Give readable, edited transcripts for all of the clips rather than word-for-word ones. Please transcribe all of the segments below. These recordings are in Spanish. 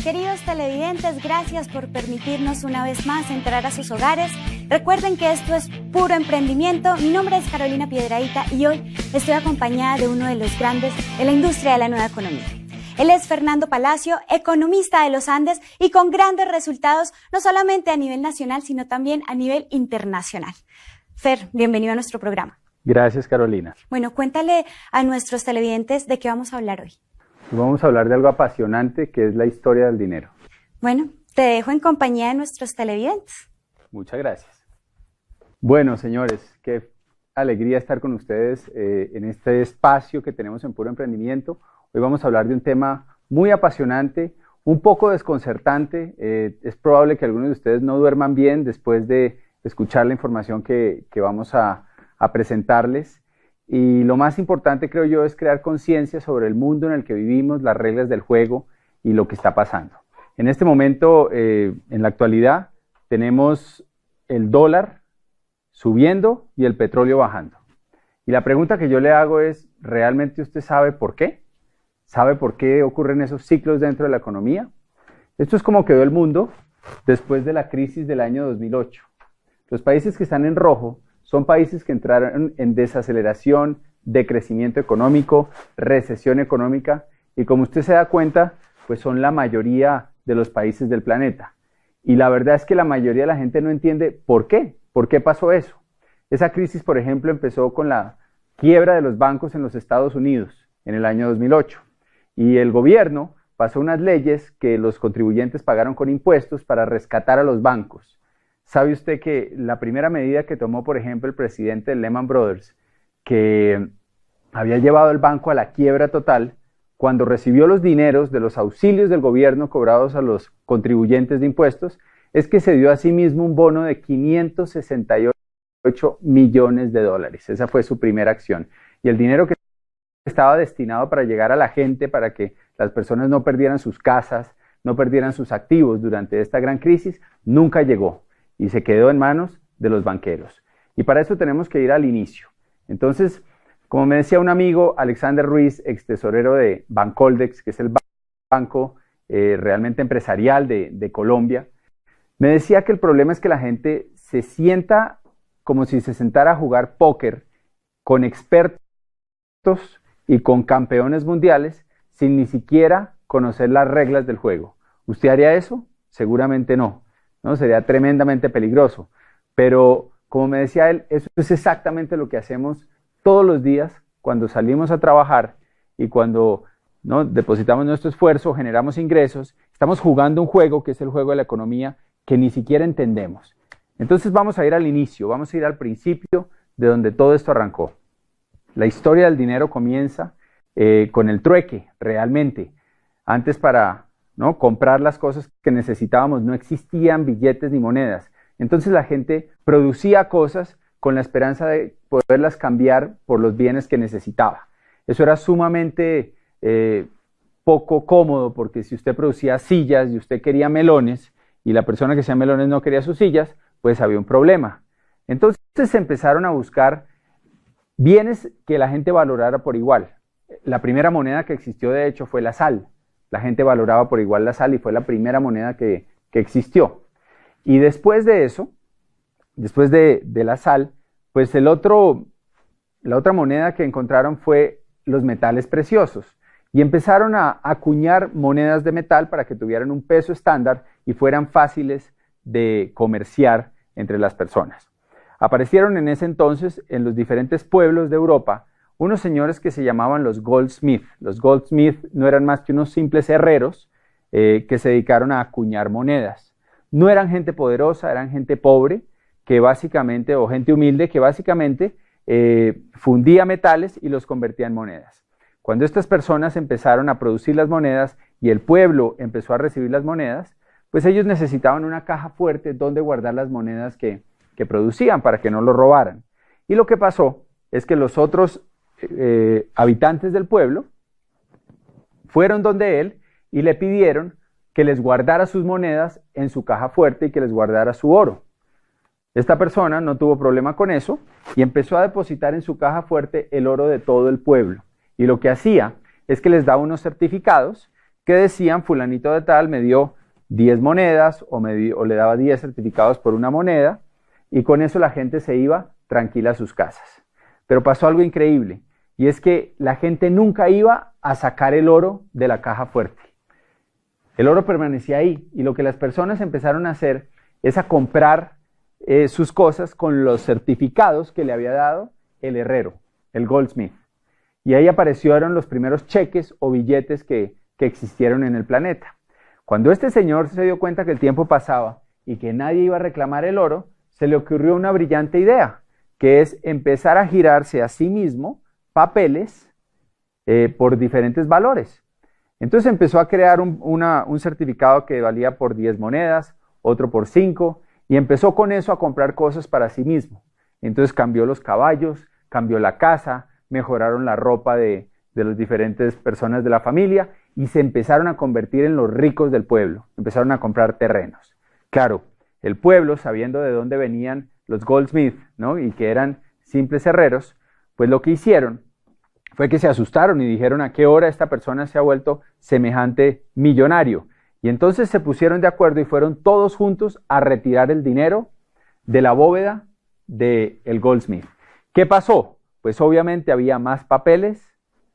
Queridos televidentes, gracias por permitirnos una vez más entrar a sus hogares. Recuerden que esto es puro emprendimiento. Mi nombre es Carolina Piedrahita y hoy estoy acompañada de uno de los grandes de la industria de la nueva economía. Él es Fernando Palacio, economista de los Andes y con grandes resultados, no solamente a nivel nacional, sino también a nivel internacional. Fer, bienvenido a nuestro programa. Gracias, Carolina. Bueno, cuéntale a nuestros televidentes de qué vamos a hablar hoy. Vamos a hablar de algo apasionante que es la historia del dinero. Bueno, te dejo en compañía de nuestros televidentes. Muchas gracias. Bueno, señores, qué alegría estar con ustedes en este espacio que tenemos en Puro Emprendimiento. Hoy vamos a hablar de un tema muy apasionante, un poco desconcertante. Es probable que algunos de ustedes no duerman bien después de escuchar la información que vamos a presentarles. Y lo más importante, creo yo, es crear conciencia sobre el mundo en el que vivimos, las reglas del juego y lo que está pasando. En este momento, en la actualidad, tenemos el dólar subiendo y el petróleo bajando. Y la pregunta que yo le hago es, ¿realmente usted sabe por qué? ¿Sabe por qué ocurren esos ciclos dentro de la economía? Esto es como quedó el mundo después de la crisis del año 2008. Los países que están en rojo son países que entraron en desaceleración, decrecimiento económico, recesión económica, y como usted se da cuenta, pues son la mayoría de los países del planeta. Y la verdad es que la mayoría de la gente no entiende por qué pasó eso. Esa crisis, por ejemplo, empezó con la quiebra de los bancos en los Estados Unidos en el año 2008. Y el gobierno pasó unas leyes que los contribuyentes pagaron con impuestos para rescatar a los bancos. ¿Sabe usted que la primera medida que tomó, por ejemplo, el presidente de Lehman Brothers, que había llevado el banco a la quiebra total, cuando recibió los dineros de los auxilios del gobierno cobrados a los contribuyentes de impuestos, es que se dio a sí mismo un bono de 568 millones de dólares. Esa fue su primera acción. Y el dinero que estaba destinado para llegar a la gente, para que las personas no perdieran sus casas, no perdieran sus activos durante esta gran crisis, nunca llegó. Y se quedó en manos de los banqueros. Y para eso tenemos que ir al inicio. Entonces, como me decía un amigo, Alexander Ruiz, ex tesorero de Bancoldex, que es el banco realmente empresarial de Colombia, me decía que el problema es que la gente se sienta como si se sentara a jugar póker con expertos y con campeones mundiales sin ni siquiera conocer las reglas del juego. ¿Usted haría eso? Seguramente no. ¿No? Sería tremendamente peligroso, pero como me decía él, eso es exactamente lo que hacemos todos los días cuando salimos a trabajar y cuando depositamos nuestro esfuerzo, generamos ingresos, estamos jugando un juego que es el juego de la economía que ni siquiera entendemos. Entonces vamos a ir al inicio, vamos a ir al principio de donde todo esto arrancó. La historia del dinero comienza con el trueque, realmente. Antes para comprar las cosas que necesitábamos, no existían billetes ni monedas. Entonces la gente producía cosas con la esperanza de poderlas cambiar por los bienes que necesitaba. Eso era sumamente poco cómodo, porque si usted producía sillas y usted quería melones y la persona que hacía melones no quería sus sillas, pues había un problema. Entonces se empezaron a buscar bienes que la gente valorara por igual. La primera moneda que existió, de hecho, fue la sal. La gente valoraba por igual la sal y fue la primera moneda que existió. Y después de eso, después de la sal, pues la otra moneda que encontraron fue los metales preciosos. Y empezaron a acuñar monedas de metal para que tuvieran un peso estándar y fueran fáciles de comerciar entre las personas. Aparecieron en ese entonces en los diferentes pueblos de Europa unos señores que se llamaban los goldsmith. Los goldsmith no eran más que unos simples herreros que se dedicaron a acuñar monedas. No eran gente poderosa, eran gente pobre, o gente humilde, que básicamente fundía metales y los convertía en monedas. Cuando estas personas empezaron a producir las monedas y el pueblo empezó a recibir las monedas, pues ellos necesitaban una caja fuerte donde guardar las monedas que producían para que no lo robaran. Y lo que pasó es que los otros habitantes del pueblo fueron donde él y le pidieron que les guardara sus monedas en su caja fuerte y que les guardara su oro. Esta persona no tuvo problema con eso y empezó a depositar en su caja fuerte el oro de todo el pueblo. Y lo que hacía es que les daba unos certificados que decían fulanito de tal me dio 10 monedas o le daba 10 certificados por una moneda, y con eso la gente se iba tranquila a sus casas. Pero pasó algo increíble, y es que la gente nunca iba a sacar el oro de la caja fuerte. El oro permanecía ahí, y lo que las personas empezaron a hacer es a comprar sus cosas con los certificados que le había dado el herrero, el goldsmith. Y ahí aparecieron los primeros cheques o billetes que existieron en el planeta. Cuando este señor se dio cuenta que el tiempo pasaba y que nadie iba a reclamar el oro, se le ocurrió una brillante idea, que es empezar a girarse a sí mismo papeles por diferentes valores. Entonces empezó a crear un certificado que valía por 10 monedas, otro por 5, y empezó con eso a comprar cosas para sí mismo. Entonces cambió los caballos, cambió la casa, mejoraron la ropa de las diferentes personas de la familia y se empezaron a convertir en los ricos del pueblo. Empezaron a comprar terrenos. Claro, el pueblo, sabiendo de dónde venían los goldsmiths, ¿no? Y que eran simples herreros, pues lo que hicieron fue que se asustaron y dijeron a qué hora esta persona se ha vuelto semejante millonario. Y entonces se pusieron de acuerdo y fueron todos juntos a retirar el dinero de la bóveda del goldsmith. ¿Qué pasó? Pues obviamente había más papeles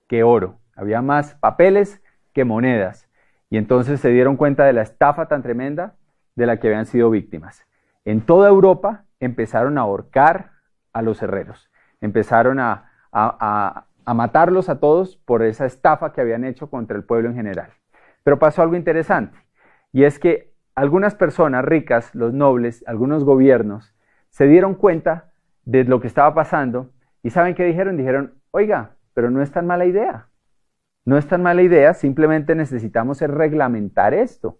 que oro, había más papeles que monedas. Y entonces se dieron cuenta de la estafa tan tremenda de la que habían sido víctimas. En toda Europa empezaron a ahorcar a los herreros, empezaron a matarlos a todos por esa estafa que habían hecho contra el pueblo en general. Pero pasó algo interesante, y es que algunas personas ricas, los nobles, algunos gobiernos, se dieron cuenta de lo que estaba pasando, y ¿saben qué dijeron? Dijeron, oiga, pero no es tan mala idea. No es tan mala idea, simplemente necesitamos reglamentar esto.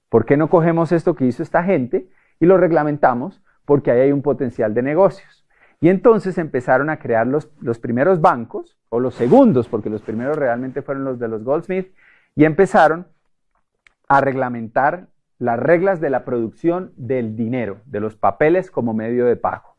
¿Por qué no cogemos esto que hizo esta gente y lo reglamentamos? Porque ahí hay un potencial de negocios. Y entonces empezaron a crear los primeros bancos, o los segundos, porque los primeros realmente fueron los de los Goldsmith, y empezaron a reglamentar las reglas de la producción del dinero, de los papeles como medio de pago.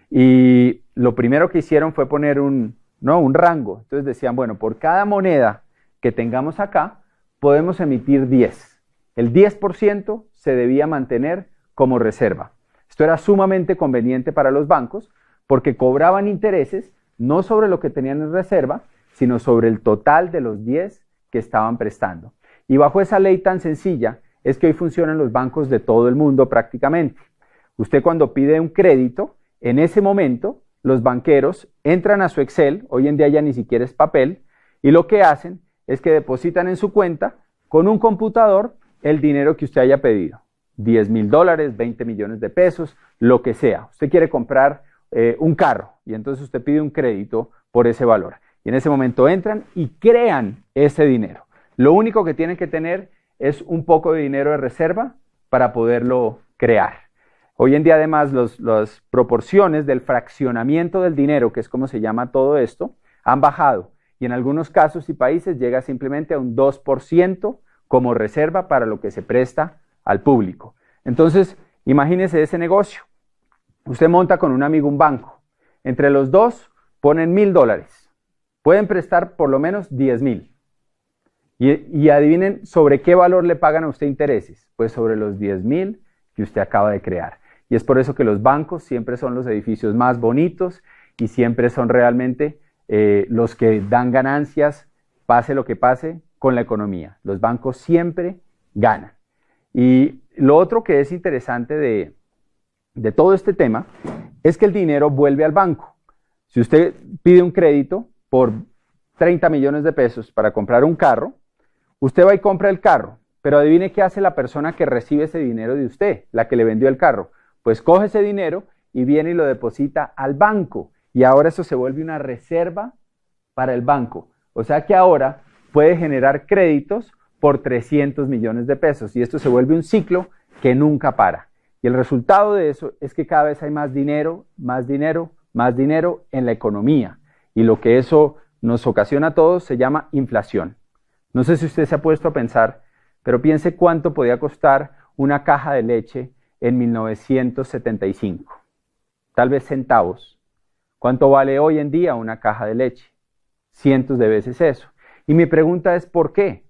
Y lo primero que hicieron fue poner un rango. Entonces decían, bueno, por cada moneda que tengamos acá, podemos emitir 10. El 10% se debía mantener como reserva. Esto era sumamente conveniente para los bancos porque cobraban intereses no sobre lo que tenían en reserva, sino sobre el total de los 10 que estaban prestando. Y bajo esa ley tan sencilla es que hoy funcionan los bancos de todo el mundo prácticamente. Usted cuando pide un crédito, en ese momento los banqueros entran a su Excel, hoy en día ya ni siquiera es papel, y lo que hacen es que depositan en su cuenta con un computador el dinero que usted haya pedido. $10,000, 20 millones de pesos, lo que sea. Usted quiere comprar un carro y entonces usted pide un crédito por ese valor. Y en ese momento entran y crean ese dinero. Lo único que tienen que tener es un poco de dinero de reserva para poderlo crear. Hoy en día además las proporciones del fraccionamiento del dinero, que es como se llama todo esto, han bajado. Y en algunos casos y países llega simplemente a un 2% como reserva para lo que se presta al público. Entonces, imagínese ese negocio. Usted monta con un amigo un banco. Entre los dos ponen $1,000. Pueden prestar por lo menos 10,000. Y adivinen sobre qué valor le pagan a usted intereses. Pues sobre los 10,000 que usted acaba de crear. Y es por eso que los bancos siempre son los edificios más bonitos y siempre son realmente los que dan ganancias, pase lo que pase con la economía. Los bancos siempre ganan. Y lo otro que es interesante de todo este tema es que el dinero vuelve al banco. Si usted pide un crédito por 30 millones de pesos para comprar un carro, usted va y compra el carro, pero adivine qué hace la persona que recibe ese dinero de usted, la que le vendió el carro. Pues coge ese dinero y viene y lo deposita al banco. Y ahora eso se vuelve una reserva para el banco. O sea que ahora puede generar créditos por 300 millones de pesos. Y esto se vuelve un ciclo que nunca para. Y el resultado de eso es que cada vez hay más dinero, más dinero, más dinero en la economía. Y lo que eso nos ocasiona a todos se llama inflación. No sé si usted se ha puesto a pensar, pero piense cuánto podía costar una caja de leche en 1975. Tal vez centavos. ¿Cuánto vale hoy en día una caja de leche? Cientos de veces eso. Y mi pregunta es ¿por qué?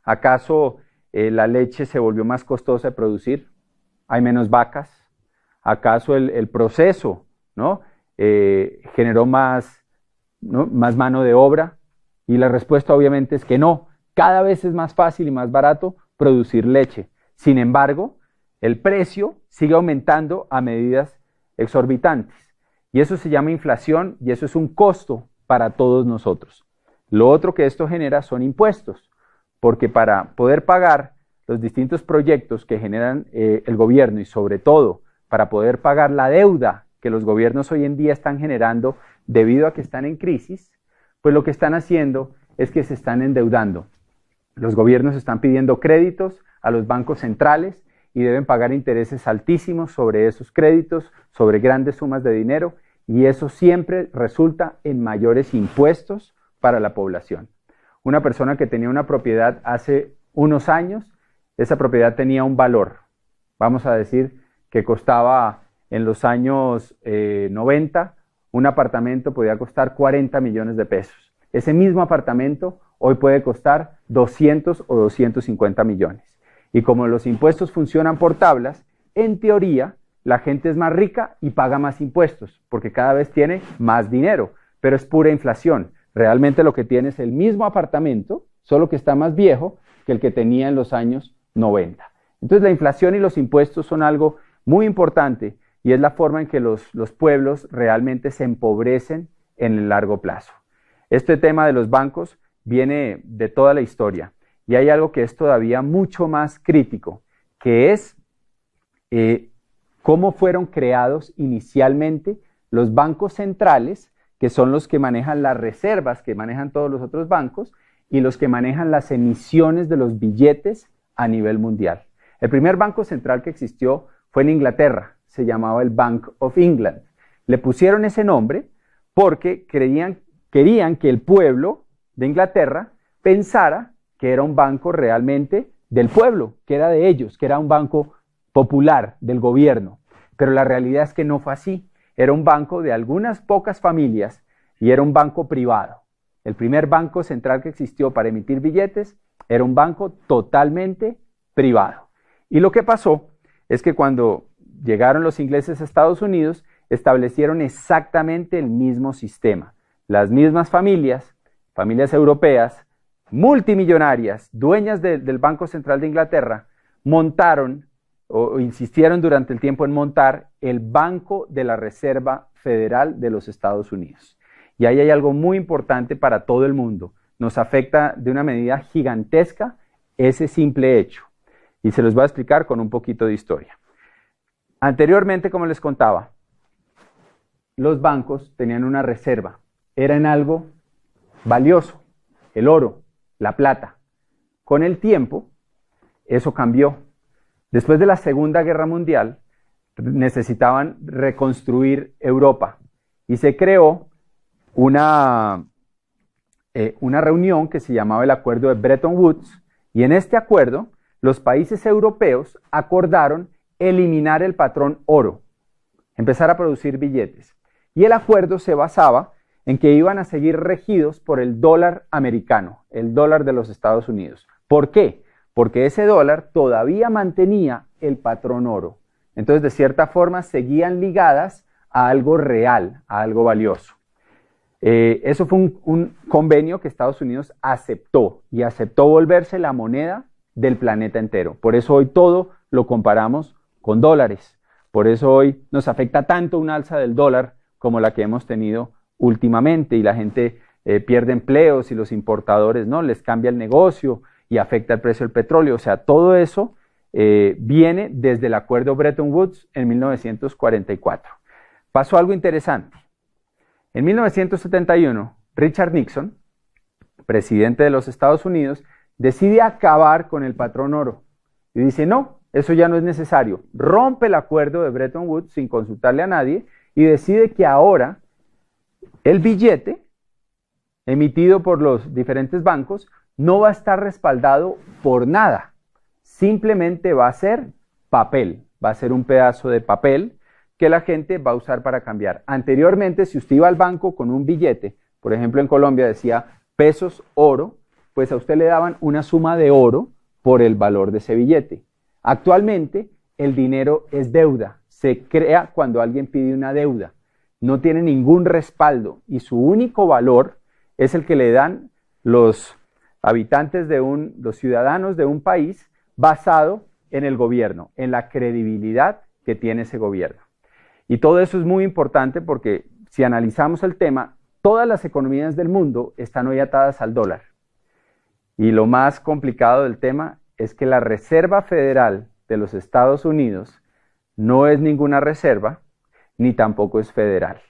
¿Acaso la leche se volvió más costosa de producir? ¿Hay menos vacas? ¿Acaso el proceso, ¿no? Generó más, ¿no?, más mano de obra? Y la respuesta obviamente es que no. Cada vez es más fácil y más barato producir leche. Sin embargo, el precio sigue aumentando a medidas exorbitantes. Y eso se llama inflación y eso es un costo para todos nosotros. Lo otro que esto genera son impuestos, porque para poder pagar los distintos proyectos que generan el gobierno y sobre todo para poder pagar la deuda que los gobiernos hoy en día están generando debido a que están en crisis, pues lo que están haciendo es que se están endeudando. Los gobiernos están pidiendo créditos a los bancos centrales y deben pagar intereses altísimos sobre esos créditos, sobre grandes sumas de dinero, y eso siempre resulta en mayores impuestos para la población. Una persona que tenía una propiedad hace unos años, esa propiedad tenía un valor, vamos a decir que costaba en los años 90, un apartamento podía costar 40 millones de pesos. Ese mismo apartamento hoy puede costar 200 o 250 millones. Y como los impuestos funcionan por tablas, en teoría la gente es más rica y paga más impuestos, porque cada vez tiene más dinero, pero es pura inflación. Realmente lo que tiene es el mismo apartamento, solo que está más viejo que el que tenía en los años 90. Entonces la inflación y los impuestos son algo muy importante y es la forma en que los pueblos realmente se empobrecen en el largo plazo. Este tema de los bancos viene de toda la historia y hay algo que es todavía mucho más crítico, que es cómo fueron creados inicialmente los bancos centrales, que son los que manejan las reservas, que manejan todos los otros bancos, y los que manejan las emisiones de los billetes a nivel mundial. El primer banco central que existió fue en Inglaterra, se llamaba el Bank of England. Le pusieron ese nombre porque querían que el pueblo de Inglaterra pensara que era un banco realmente del pueblo, que era de ellos, que era un banco popular del gobierno. Pero la realidad es que no fue así. Era un banco de algunas pocas familias y era un banco privado. El primer banco central que existió para emitir billetes era un banco totalmente privado. Y lo que pasó es que cuando llegaron los ingleses a Estados Unidos, establecieron exactamente el mismo sistema. Las mismas familias europeas, multimillonarias, dueñas del Banco Central de Inglaterra, montaron o insistieron durante el tiempo en montar el Banco de la Reserva Federal de los Estados Unidos. Y ahí hay algo muy importante para todo el mundo. Nos afecta de una medida gigantesca ese simple hecho. Y se los voy a explicar con un poquito de historia. Anteriormente, como les contaba, los bancos tenían una reserva. Eran algo valioso, el oro, la plata. Con el tiempo, eso cambió. Después de la Segunda Guerra Mundial, necesitaban reconstruir Europa y se creó una reunión que se llamaba el Acuerdo de Bretton Woods, y en este acuerdo los países europeos acordaron eliminar el patrón oro, empezar a producir billetes. Y el acuerdo se basaba en que iban a seguir regidos por el dólar americano, el dólar de los Estados Unidos. ¿Por qué? Porque ese dólar todavía mantenía el patrón oro. Entonces, de cierta forma, seguían ligadas a algo real, a algo valioso. Eso fue un convenio que Estados Unidos aceptó, y aceptó volverse la moneda del planeta entero. Por eso hoy todo lo comparamos con dólares. Por eso hoy nos afecta tanto un alza del dólar como la que hemos tenido últimamente, y la gente pierde empleos y los importadores no les cambia el negocio y afecta el precio del petróleo. O sea, todo eso viene desde el acuerdo Bretton Woods en 1944. Pasó algo interesante. En 1971, Richard Nixon, presidente de los Estados Unidos, decide acabar con el patrón oro y dice: no, eso ya no es necesario. Rompe el acuerdo de Bretton Woods sin consultarle a nadie y decide que ahora el billete emitido por los diferentes bancos no va a estar respaldado por nada, simplemente va a ser papel, va a ser un pedazo de papel que la gente va a usar para cambiar. Anteriormente, si usted iba al banco con un billete, por ejemplo en Colombia decía pesos oro, pues a usted le daban una suma de oro por el valor de ese billete. Actualmente, el dinero es deuda, se crea cuando alguien pide una deuda, no tiene ningún respaldo y su único valor es el que le dan los habitantes los ciudadanos de un país basado en el gobierno, en la credibilidad que tiene ese gobierno. Y todo eso es muy importante porque si analizamos el tema, todas las economías del mundo están hoy atadas al dólar. Y lo más complicado del tema es que la Reserva Federal de los Estados Unidos no es ninguna reserva, ni tampoco es federal.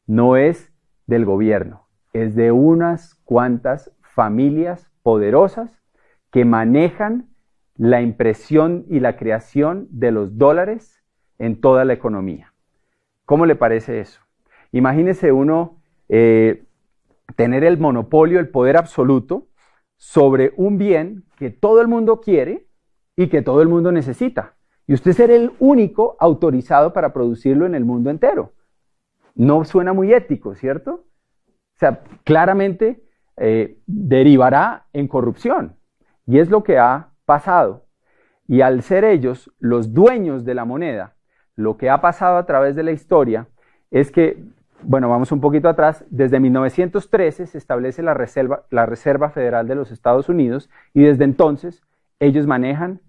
No es del gobierno, es de unas cuantas familias poderosas que manejan la impresión y la creación de los dólares en toda la economía. ¿Cómo le parece eso? Imagínese uno tener el monopolio, el poder absoluto sobre un bien que todo el mundo quiere y que todo el mundo necesita. Y usted ser el único autorizado para producirlo en el mundo entero. No suena muy ético, ¿cierto? O sea, claramente derivará en corrupción. Y es lo que ha pasado. Y al ser ellos los dueños de la moneda, lo que ha pasado a través de la historia es que, bueno, vamos un poquito atrás, desde 1913 se establece la Reserva Federal de los Estados Unidos y desde entonces ellos manejan,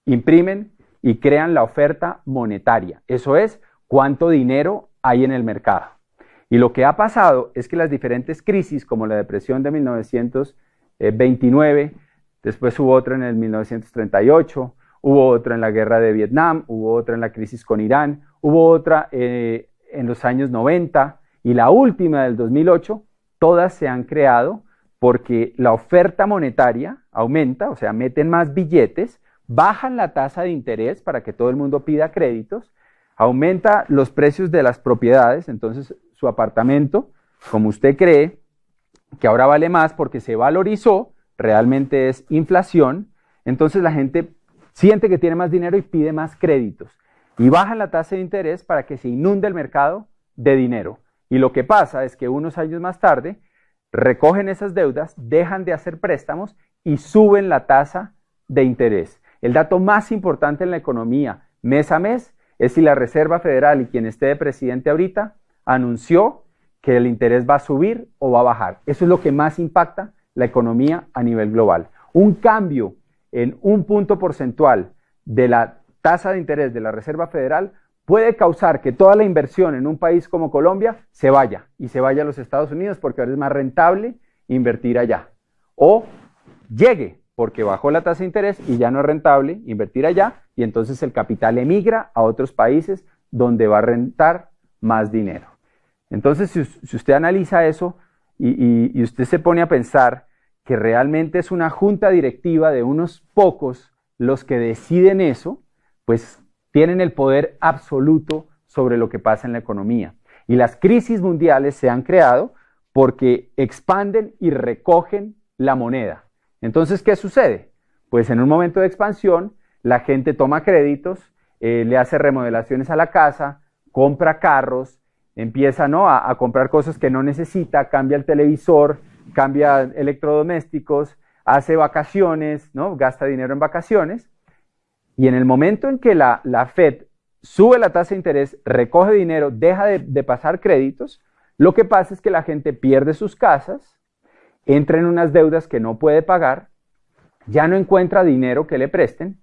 imprimen y crean la oferta monetaria. Eso es, cuánto dinero hay en el mercado. Y lo que ha pasado es que las diferentes crisis, como la depresión de 1929, después hubo otra en el 1938, hubo otra en la guerra de Vietnam, hubo otra en la crisis con Irán, hubo otra en los años 90 y la última del 2008, todas se han creado porque la oferta monetaria aumenta, o sea, meten más billetes, bajan la tasa de interés para que todo el mundo pida créditos, aumenta los precios de las propiedades, entonces su apartamento, como usted cree, que ahora vale más porque se valorizó, realmente es inflación, entonces la gente siente que tiene más dinero y pide más créditos. Y bajan la tasa de interés para que se inunde el mercado de dinero. Y lo que pasa es que unos años más tarde recogen esas deudas, dejan de hacer préstamos y suben la tasa de interés. El dato más importante en la economía mes a mes es si la Reserva Federal y quien esté de presidente ahorita anunció que el interés va a subir o va a bajar. Eso es lo que más impacta la economía a nivel global. Un cambio en un punto porcentual de la tasa de interés de la Reserva Federal puede causar que toda la inversión en un país como Colombia se vaya y se vaya a los Estados Unidos porque ahora es más rentable invertir allá. O llegue porque bajó la tasa de interés y ya no es rentable invertir allá y entonces el capital emigra a otros países donde va a rentar más dinero. Entonces, si usted analiza eso y usted se pone a pensar que realmente es una junta directiva de unos pocos los que deciden eso, pues tienen el poder absoluto sobre lo que pasa en la economía. Y las crisis mundiales se han creado porque expanden y recogen la moneda. Entonces, ¿qué sucede? Pues en un momento de expansión, la gente toma créditos, le hace remodelaciones a la casa, compra carros, empieza, ¿no?, a comprar cosas que no necesita, cambia el televisor, cambia electrodomésticos, hace vacaciones, ¿no?, gasta dinero en vacaciones. Y en el momento en que la Fed sube la tasa de interés, recoge dinero, deja de pasar créditos, lo que pasa es que la gente pierde sus casas, entra en unas deudas que no puede pagar, ya no encuentra dinero que le presten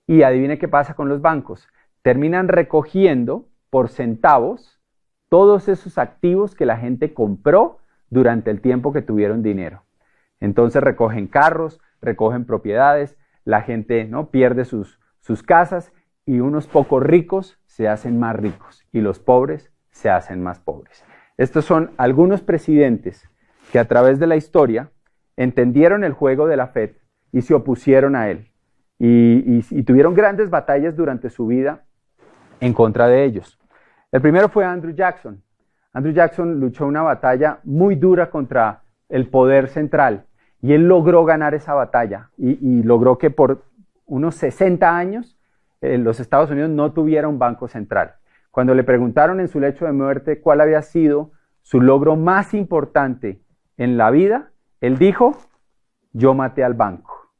y adivine qué pasa con los bancos. Terminan recogiendo por centavos todos esos activos que la gente compró durante el tiempo que tuvieron dinero. Entonces recogen carros, recogen propiedades, la gente, ¿no?, pierde sus casas y unos pocos ricos se hacen más ricos y los pobres se hacen más pobres. Estos son algunos presidentes que a través de la historia entendieron el juego de la Fed y se opusieron a él y tuvieron grandes batallas durante su vida en contra de ellos. El primero fue Andrew Jackson. Andrew Jackson luchó una batalla muy dura contra el poder central y él logró ganar esa batalla y logró que por unos 60 años los Estados Unidos no tuviera un banco central. Cuando le preguntaron en su lecho de muerte cuál había sido su logro más importante en la vida, él dijo, yo maté al banco.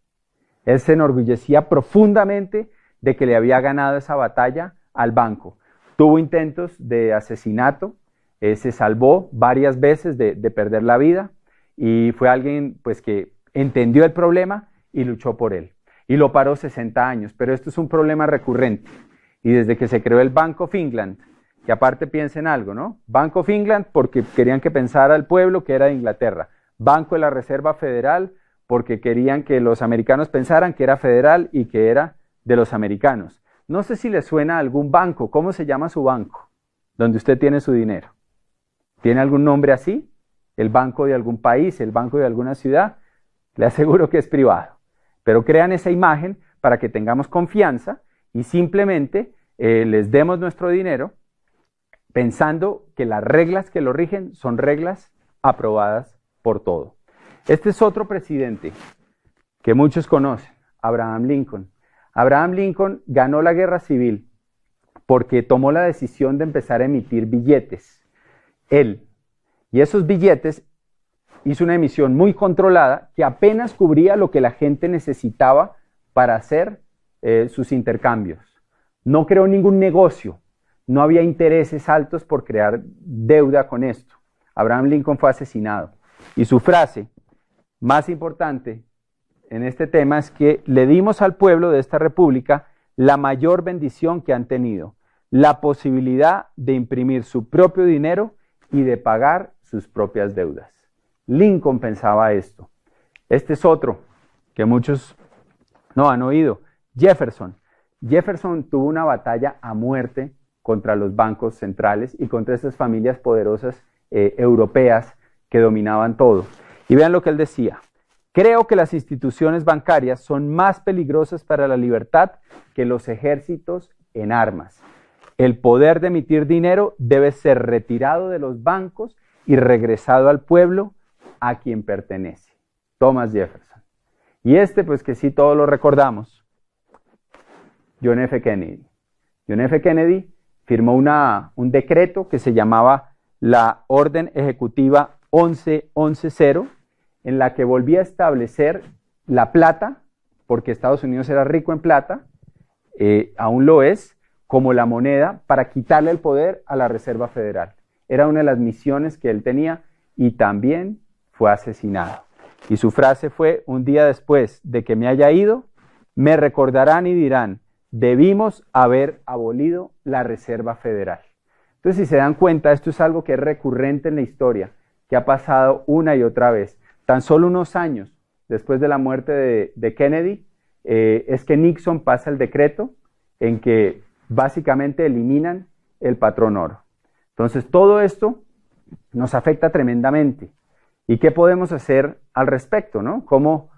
Él se enorgullecía profundamente de que le había ganado esa batalla al banco. Tuvo intentos de asesinato, se salvó varias veces de perder la vida y fue alguien pues, que entendió el problema y luchó por él. Y lo paró 60 años, pero esto es un problema recurrente. Y desde que se creó el Bank of England, que aparte piensen algo, ¿no? Bank of England porque querían que pensara el pueblo que era de Inglaterra. Banco de la Reserva Federal porque querían que los americanos pensaran que era federal y que era de los americanos. No sé si les suena a algún banco. ¿Cómo se llama su banco? Donde usted tiene su dinero. ¿Tiene algún nombre así? ¿El banco de algún país? ¿El banco de alguna ciudad? Le aseguro que es privado. Pero crean esa imagen para que tengamos confianza y simplemente les demos nuestro dinero pensando que las reglas que lo rigen son reglas aprobadas por todo. Este es otro presidente que muchos conocen, Abraham Lincoln. Abraham Lincoln ganó la guerra civil porque tomó la decisión de empezar a emitir billetes. Él, y esos billetes, hizo una emisión muy controlada que apenas cubría lo que la gente necesitaba para hacer sus intercambios. No creó ningún negocio, no había intereses altos por crear deuda con esto. Abraham Lincoln fue asesinado. Y su frase más importante en este tema es que le dimos al pueblo de esta república la mayor bendición que han tenido, la posibilidad de imprimir su propio dinero y de pagar sus propias deudas. Lincoln pensaba esto. Este es otro que muchos no han oído, Jefferson. Jefferson tuvo una batalla a muerte contra los bancos centrales y contra esas familias poderosas europeas que dominaban todo. Y vean lo que él decía: creo que las instituciones bancarias son más peligrosas para la libertad que los ejércitos en armas. El poder de emitir dinero debe ser retirado de los bancos y regresado al pueblo a quien pertenece. Thomas Jefferson. Y pues que sí todos lo recordamos, John F. Kennedy. John F. Kennedy firmó un decreto que se llamaba la Orden Ejecutiva 1110, en la que volvía a establecer la plata, porque Estados Unidos era rico en plata, aún lo es, como la moneda para quitarle el poder a la Reserva Federal. Era una de las misiones que él tenía y también fue asesinado. Y su frase fue: un día después de que me haya ido, me recordarán y dirán, debimos haber abolido la Reserva Federal. Entonces, si se dan cuenta, esto es algo que es recurrente en la historia, que ha pasado una y otra vez. Tan solo unos años después de la muerte de Kennedy, es que Nixon pasa el decreto en que básicamente eliminan el patrón oro. Entonces, todo esto nos afecta tremendamente. ¿Y qué podemos hacer al respecto, no? ¿Cómo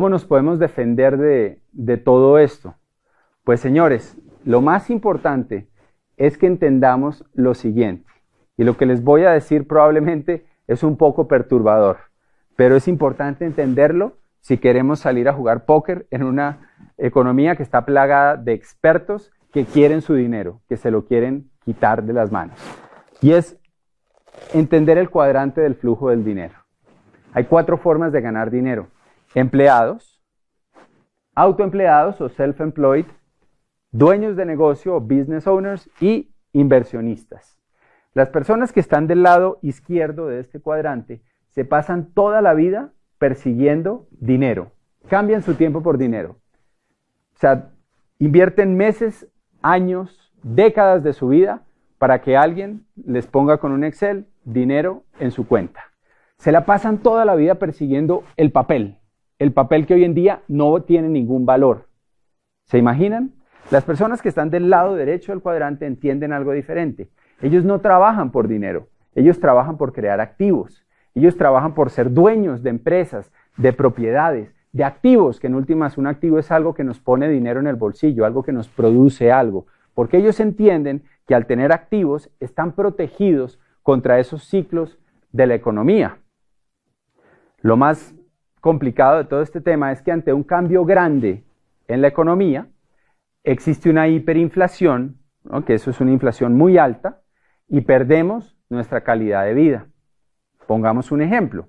nos podemos defender de todo esto? Pues, señores, lo más importante es que entendamos lo siguiente. Y lo que les voy a decir probablemente es un poco perturbador, pero es importante entenderlo si queremos salir a jugar póker en una economía que está plagada de expertos que quieren su dinero, que se lo quieren quitar de las manos. Y es entender el cuadrante del flujo del dinero. Hay 4 formas de ganar dinero: empleados, autoempleados o self-employed, dueños de negocio o business owners y inversionistas. Las personas que están del lado izquierdo de este cuadrante se pasan toda la vida persiguiendo dinero, cambian su tiempo por dinero. O sea, invierten meses, años, décadas de su vida para que alguien les ponga con un Excel dinero en su cuenta. Se la pasan toda la vida persiguiendo el papel que hoy en día no tiene ningún valor. ¿Se imaginan? Las personas que están del lado derecho del cuadrante entienden algo diferente. Ellos no trabajan por dinero, ellos trabajan por crear activos. Ellos trabajan por ser dueños de empresas, de propiedades, de activos, que en últimas un activo es algo que nos pone dinero en el bolsillo, algo que nos produce algo. Porque ellos entienden que al tener activos están protegidos contra esos ciclos de la economía. Lo más complicado de todo este tema es que ante un cambio grande en la economía, existe una hiperinflación, ¿no? Que eso es una inflación muy alta, y perdemos nuestra calidad de vida. Pongamos un ejemplo.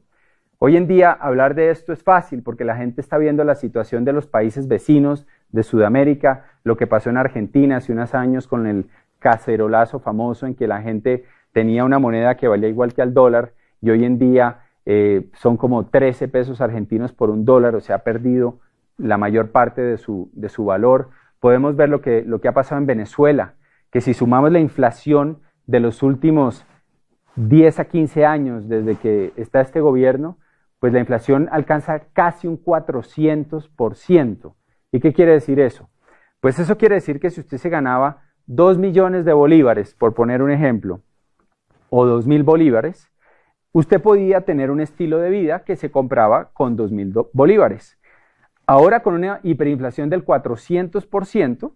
Hoy en día hablar de esto es fácil porque la gente está viendo la situación de los países vecinos de Sudamérica, lo que pasó en Argentina hace unos años con el cacerolazo famoso en que la gente tenía una moneda que valía igual que al dólar y hoy en día son como 13 pesos argentinos por un dólar, o sea, ha perdido la mayor parte de su valor. Podemos ver lo que ha pasado en Venezuela, que si sumamos la inflación de los últimos 10 a 15 años desde que está este gobierno, pues la inflación alcanza casi un 400%. ¿Y qué quiere decir eso? Pues eso quiere decir que si usted se ganaba 2 millones de bolívares, por poner un ejemplo, o 2.000 bolívares, usted podía tener un estilo de vida que se compraba con 2.000 bolívares. Ahora con una hiperinflación del 400%,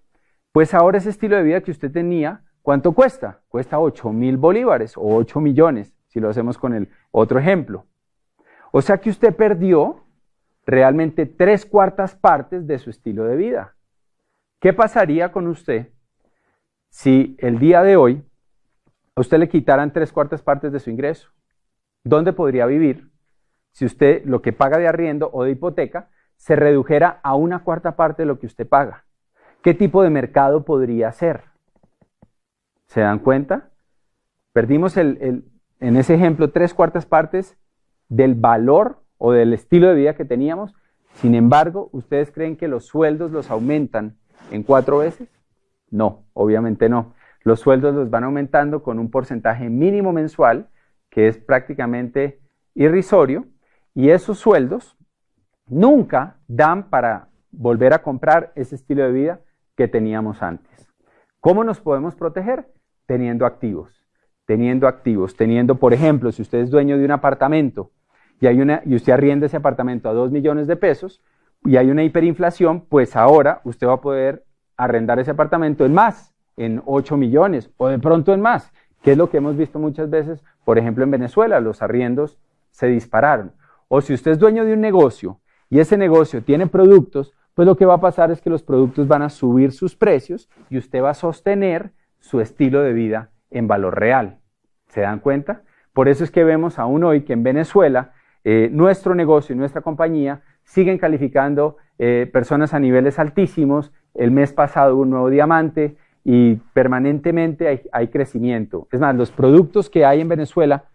pues ahora ese estilo de vida que usted tenía, ¿cuánto cuesta? Cuesta 8.000 bolívares o 8 millones, si lo hacemos con el otro ejemplo. O sea que usted perdió realmente 3/4 partes de su estilo de vida. ¿Qué pasaría con usted si el día de hoy a usted le quitaran 3/4 partes de su ingreso? ¿Dónde podría vivir si usted lo que paga de arriendo o de hipoteca se redujera a 1/4 parte de lo que usted paga? ¿Qué tipo de mercado podría hacer? ¿Se dan cuenta? Perdimos en ese ejemplo 3/4 partes del valor o del estilo de vida que teníamos. Sin embargo, ¿ustedes creen que los sueldos los aumentan en 4 veces? No, obviamente no. Los sueldos los van aumentando con un porcentaje mínimo mensual que es prácticamente irrisorio y esos sueldos nunca dan para volver a comprar ese estilo de vida que teníamos antes. ¿Cómo nos podemos proteger? Teniendo activos, por ejemplo, si usted es dueño de un apartamento y usted arrienda ese apartamento a 2 millones de pesos y hay una hiperinflación, pues ahora usted va a poder arrendar ese apartamento en más, en 8 millones o de pronto en más, que es lo que hemos visto muchas veces, por ejemplo en Venezuela, los arriendos se dispararon. O si usted es dueño de un negocio y ese negocio tiene productos, pues lo que va a pasar es que los productos van a subir sus precios y usted va a sostener su estilo de vida en valor real. ¿Se dan cuenta? Por eso es que vemos aún hoy que en Venezuela nuestro negocio y nuestra compañía siguen calificando personas a niveles altísimos. El mes pasado hubo un nuevo diamante y permanentemente hay crecimiento. Es más, los productos que hay en Venezuela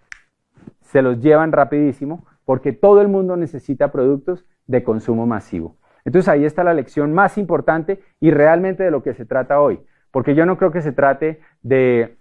se los llevan rapidísimo porque todo el mundo necesita productos de consumo masivo. Entonces ahí está la lección más importante y realmente de lo que se trata hoy. Porque yo no creo que se trate de,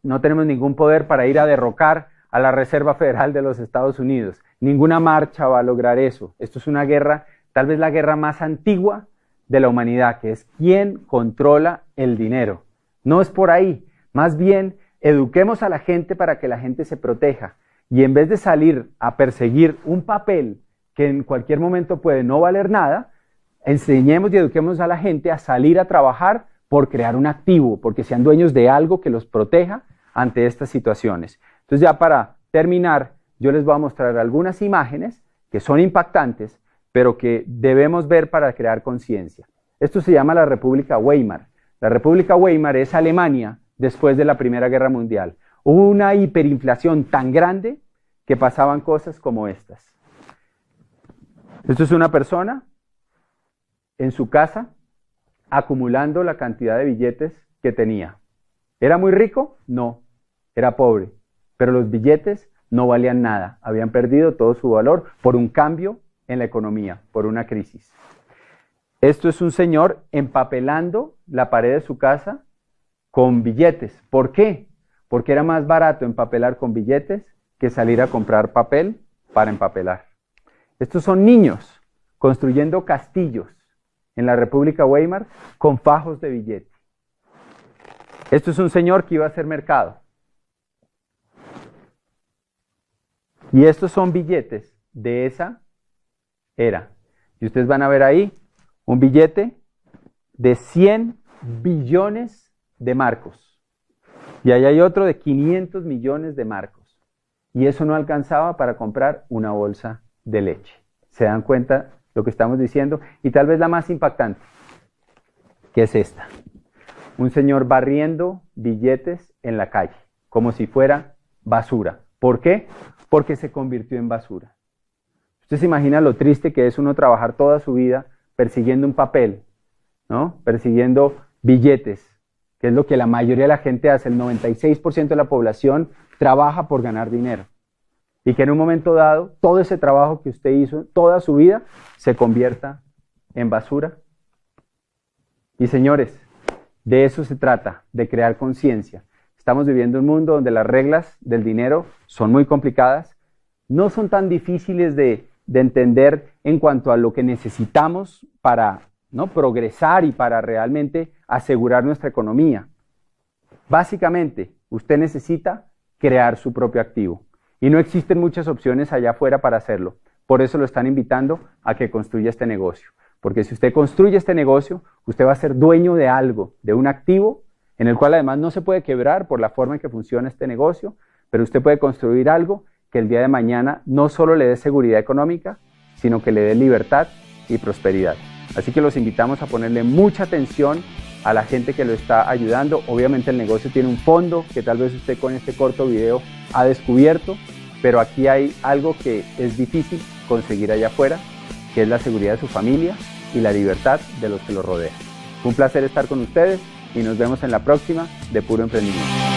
no tenemos ningún poder para ir a derrocar a la Reserva Federal de los Estados Unidos. Ninguna marcha va a lograr eso. Esto es una guerra, tal vez la guerra más antigua de la humanidad, que es quién controla el dinero. No es por ahí. Más bien, eduquemos a la gente para que la gente se proteja. Y en vez de salir a perseguir un papel que en cualquier momento puede no valer nada, enseñemos y eduquemos a la gente a salir a trabajar por crear un activo, porque sean dueños de algo que los proteja ante estas situaciones. Entonces ya para terminar, yo les voy a mostrar algunas imágenes que son impactantes, pero que debemos ver para crear conciencia. Esto se llama la República Weimar. La República Weimar es Alemania después de la Primera Guerra Mundial. Hubo una hiperinflación tan grande que pasaban cosas como estas. Esto es una persona en su casa acumulando la cantidad de billetes que tenía. ¿Era muy rico? No, era pobre. Pero los billetes no valían nada, habían perdido todo su valor por un cambio en la economía, por una crisis. Esto es un señor empapelando la pared de su casa con billetes. ¿Por qué? Porque era más barato empapelar con billetes que salir a comprar papel para empapelar. Estos son niños construyendo castillos en la República Weimar con fajos de billete. Esto es un señor que iba a hacer mercado. Y estos son billetes de esa era. Y ustedes van a ver ahí un billete de 100 billones de marcos. Y ahí hay otro de 500 millones de marcos. Y eso no alcanzaba para comprar una bolsa de leche. ¿Se dan cuenta lo que estamos diciendo? Y tal vez la más impactante, que es esta. Un señor barriendo billetes en la calle, como si fuera basura. ¿Por qué? Porque se convirtió en basura. Usted se imagina lo triste que es uno trabajar toda su vida persiguiendo un papel, ¿no? Persiguiendo billetes, que es lo que la mayoría de la gente hace. El 96% de la población trabaja por ganar dinero. Y que en un momento dado, todo ese trabajo que usted hizo toda su vida se convierta en basura. Y señores, de eso se trata, de crear conciencia. Estamos viviendo un mundo donde las reglas del dinero son muy complicadas, no son tan difíciles de entender en cuanto a lo que necesitamos para, ¿no?, progresar y para realmente asegurar nuestra economía. Básicamente, usted necesita crear su propio activo. Y no existen muchas opciones allá afuera para hacerlo. Por eso lo están invitando a que construya este negocio. Porque si usted construye este negocio, usted va a ser dueño de algo, de un activo, en el cual además no se puede quebrar por la forma en que funciona este negocio, pero usted puede construir algo que el día de mañana no solo le dé seguridad económica, sino que le dé libertad y prosperidad. Así que los invitamos a ponerle mucha atención a la gente que lo está ayudando. Obviamente el negocio tiene un fondo que tal vez usted con este corto video ha descubierto, pero aquí hay algo que es difícil conseguir allá afuera, que es la seguridad de su familia y la libertad de los que lo rodean. Fue un placer estar con ustedes y nos vemos en la próxima de Puro Emprendimiento.